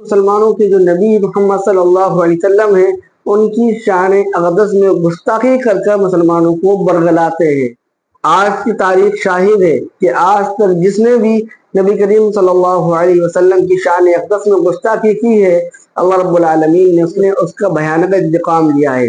مسلمانوں کے جو نبی محمد صلی اللہ علیہ وسلم ہیں ان کی شان اقدس میں گستاخی کر مسلمانوں کو برگلاتے ہیں۔ آج کی تاریخ شاہد ہے کہ آج تک جس نے بھی نبی کریم صلی اللہ علیہ وسلم کی شان اقدس میں گستاخی کی ہے، اللہ رب العالمین نے اس کا بھیانک انتقام لیا ہے۔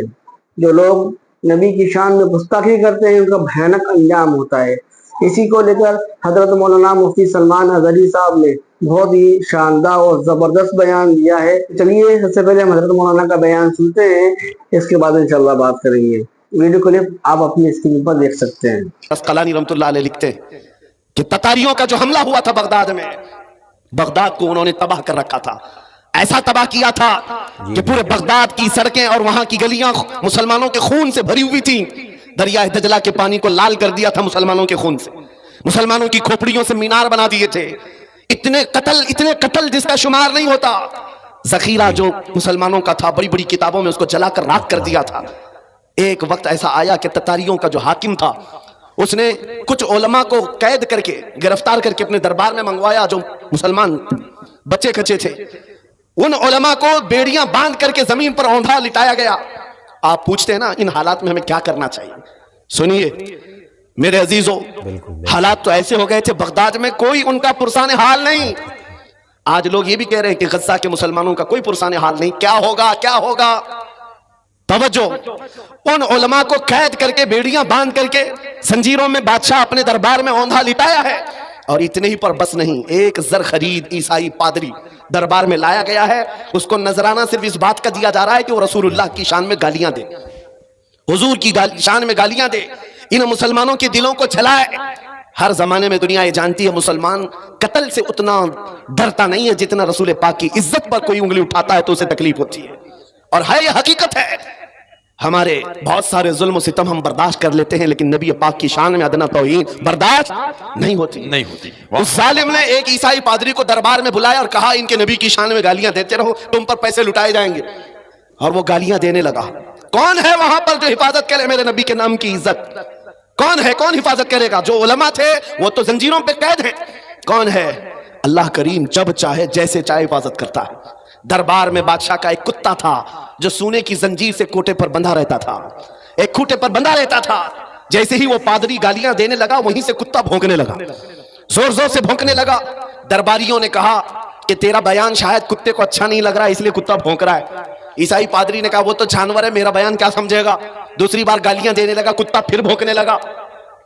جو لوگ نبی کی شان میں گستاخی کرتے ہیں ان کا بھیانک انجام ہوتا ہے۔ اسی کو لے کر حضرت مولانا مفتی سلمان اظہری صاحب نے بہت ہی شاندار اور زبردست بیان دیا ہے۔ چلیے سب سے پہلے ہم حضرت مولانا کا بیان سنتے ہیں، اس کے بعد انشاءاللہ بات کریں گے۔ ویڈیو کلپ آپ اپنی اسکرین پر دیکھ سکتے ہیں۔ اسقلانی رحمۃ اللہ علیہ لکھتے ہیں کہ تتاریوں کا جو حملہ ہوا تھا بغداد میں، بغداد کو انہوں نے تباہ کر رکھا تھا، ایسا تباہ کیا تھا کہ پورے بغداد کی سڑکیں اور وہاں کی گلیاں مسلمانوں کے خون سے بھری ہوئی تھیں۔ دریائے دجلہ کے پانی کو لال کر دیا تھا مسلمانوں کے خون سے، مسلمانوں کی کھوپڑیوں سے مینار بنا دیے تھے۔ اتنے قتل جس کا شمار نہیں ہوتا۔ ذخیرہ جو مسلمانوں کا تھا بڑی بڑی کتابوں میں اس کو جلا کر راکھ کر دیا تھا۔ ایک وقت ایسا آیا کہ تتاریوں کا جو حاکم تھا اس نے کچھ علماء کو قید کر کے گرفتار کر کے اپنے دربار میں منگوایا، جو مسلمان بچے کچے تھے۔ ان علماء کو بیڑیاں باندھ کر کے زمین پر اوندھا لٹایا گیا۔ آپ پوچھتے ہیں نا ان حالات میں ہمیں کیا کرنا چاہیے؟ سنیے میرے عزیزو، حالات تو ایسے ہو گئے تھے بغداد میں کوئی ان کا پرسان حال نہیں۔ آج لوگ یہ بھی کہہ رہے ہیں کہ غزہ کے مسلمانوں کا کوئی پرسان حال نہیں۔ کیا ہوگا؟ توجہ، ان علماء کو قید کر کے بیڑیاں باندھ کر کے زنجیروں میں بادشاہ اپنے دربار میں اوندھا لٹایا ہے۔ اور اتنے ہی پر بس نہیں، ایک زر خرید عیسائی پادری دربار میں لایا گیا ہے۔ اس کو نذرانہ صرف اس بات کا دیا جا رہا ہے کہ وہ رسول اللہ کی شان میں گالیاں دے، حضور کی شان میں گالیاں دے، ان مسلمانوں کے دلوں کو جلائے۔ ہر زمانے میں دنیا یہ جانتی ہے مسلمان قتل سے اتنا ڈرتا نہیں ہے جتنا رسول پاک کی عزت پر کوئی انگلی اٹھاتا ہے تو اسے تکلیف ہوتی ہے۔ اور ہے یہ حقیقت ہے، ہمارے بہت سارے ظلم و ستم ہم برداشت کر لیتے ہیں لیکن نبی پاک کی شان میں ادنا توہین برداشت نہیں ہوتی۔ اس ظالم نے ایک عیسائی پادری کو دربار میں بلایا اور کہا ان کے نبی کی شان میں گالیاں دیتے رہو، تم پر پیسے لٹائے جائیں گے۔ اور وہ گالیاں دینے لگا۔ کون ہے وہاں پر جو حفاظت کرے میرے نبی کے نام کی عزت؟ کون ہے؟ کون حفاظت کرے گا؟ جو علماء تھے وہ تو زنجیروں پہ قید ہیں۔ کون ہے؟ اللہ کریم جب چاہے جیسے چاہے حفاظت کرتا ہے۔ دربار میں بادشاہ کا ایک کتا تھا جو سونے کی زنجیر سے کوٹے پر بندھا رہتا تھا، ایک کھوٹے پر بندھا رہتا تھا۔ جیسے ہی وہ پادری گالیاں دینے لگا وہیں سے کتا بھونکنے لگا، زور زور سے بھونکنے لگا۔ درباریوں نے کہا کہ تیرا بیان شاید کتے کو اچھا نہیں لگ رہا اس لیے کتا بھونک رہا ہے۔ عیسائی پادری نے کہا وہ تو جانور ہے، میرا بیان کیا سمجھے گا؟ دوسری بار گالیاں دینے لگا، کتا پھر بھونکنے لگا۔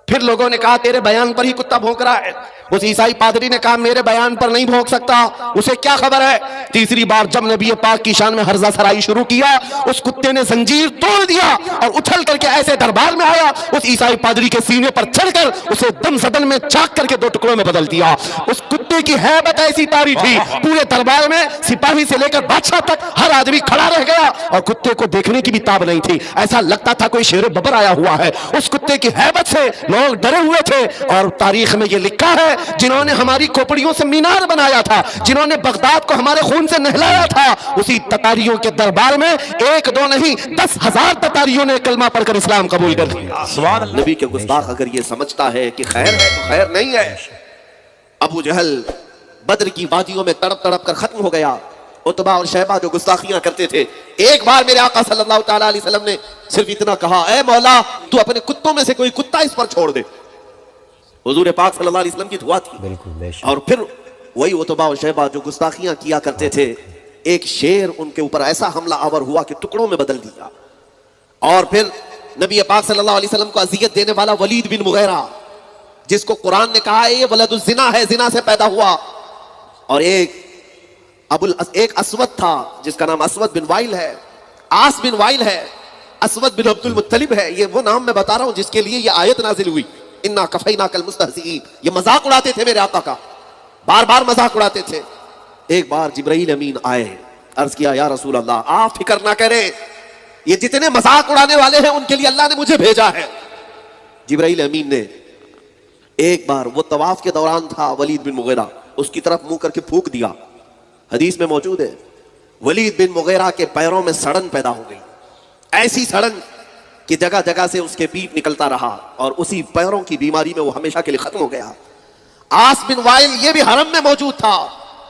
پھر لوگوں نے کہا تیرے بیان پر ہی کتا بھونک رہا ہے۔ اس عیسائی پادری نے کہا میرے بیان پر نہیں بھونک سکتا، اسے کیا خبر ہے؟ تیسری بار جب نبی پاک کی شان میں ہرزہ سرائی شروع کیا، اس کتے نے زنجیر توڑ دیا اور اچھل کر کے ایسے دربار میں آیا، اس عیسائی پادری کے سینے پر چڑھ کر اسے دم زدن میں چاک کر کے 2 ٹکڑوں میں بدل دیا۔ اس کتے کی ہیبت ایسی طاری تھی، پورے دربار میں سپاہی سے لے کر بادشاہ تک ہر آدمی کھڑا رہ گیا اور کتے کو دیکھنے کی بھی تاب نہیں تھی، ایسا لگتا تھا کوئی شیر ببر آیا ہوا ہے۔ اس کتے کی ہیبت سے لوگ ڈرے ہوئے تھے۔ اور تاریخ میں یہ لکھا ہے جنہوں نے ہماری کھوپڑیوں سے مینار بنایا تھا، جنہوں نے بغداد کو ہمارے خون سے نہلایا تھا، اسی تتاریوں کے دربار میں 1 2 نہیں 10,000 تتاریوں نے کلمہ پڑھ کر اسلام قبول کر لیا۔ نبی کے گستاخ اگر یہ سمجھتا ہے کہ خیر ہے تو خیر نہیں ہے۔ ابو جہل بدر کی وادیوں میں تڑپ تڑپ کر ختم ہو گیا۔ عتبہ اور شیبہ جو گستاخیاں کرتے تھے، ایک بار میرے آقا صلی اللہ تعالیٰ علیہ وسلم نے صرف اتنا کہا، اے مولا تو اپنے کتوں میں سے کوئی کتا اس پر چھوڑ دے۔ حضور پاک صلی اللہ علیہ وسلم کی دعا تھی۔ اور پھر وہی عتبہ اور شیبہ جو گستاخیاں کیا کرتے تھے، ایک شیر ان کے اوپر ایسا حملہ آور ہوا کہ ٹکڑوں میں بدل دیا۔ اور پھر نبی پاک صلی اللہ علیہ وسلم کو اذیت دینے والا ولید بن مغیرہ، جس کو قرآن نے کہا ہے یہ ولد الزنا ہے، زنا سے پیدا ہوا۔ اور ایک اسود تھا جس کا نام اسود بن وائل ہے، آس بن وائل ہے، اسود بن عبد المطلب ہے۔ یہ وہ نام میں بتا رہا ہوں جس کے لیے یہ آیت نازل ہوئی، انا کفیناک المستہزئین۔ یہ مذاق اڑاتے تھے میرے آقا کا، بار بار مذاق اڑاتے تھے۔ ایک بار جبرائیل امین آئے، عرض کیا یا رسول اللہ آپ فکر نہ کریں، یہ جتنے مذاق اڑانے والے ہیں ان کے لیے اللہ نے مجھے بھیجا ہے۔ جبرائیل امین نے ایک بار، وہ طواف کے دوران تھا، ولید بن مغیرہ اس کی طرف منہ کر کے پھونک دیا۔ حدیث میں موجود ہے ولید بن مغیرہ کے پیروں میں سڑن پیدا ہو گئی، ایسی سڑن کہ جگہ جگہ سے اس کے پیپ نکلتا رہا اور اسی پیروں کی بیماری میں وہ ہمیشہ کے لیے ختم ہو گیا۔ آس بن وائل یہ بھی حرم میں موجود تھا،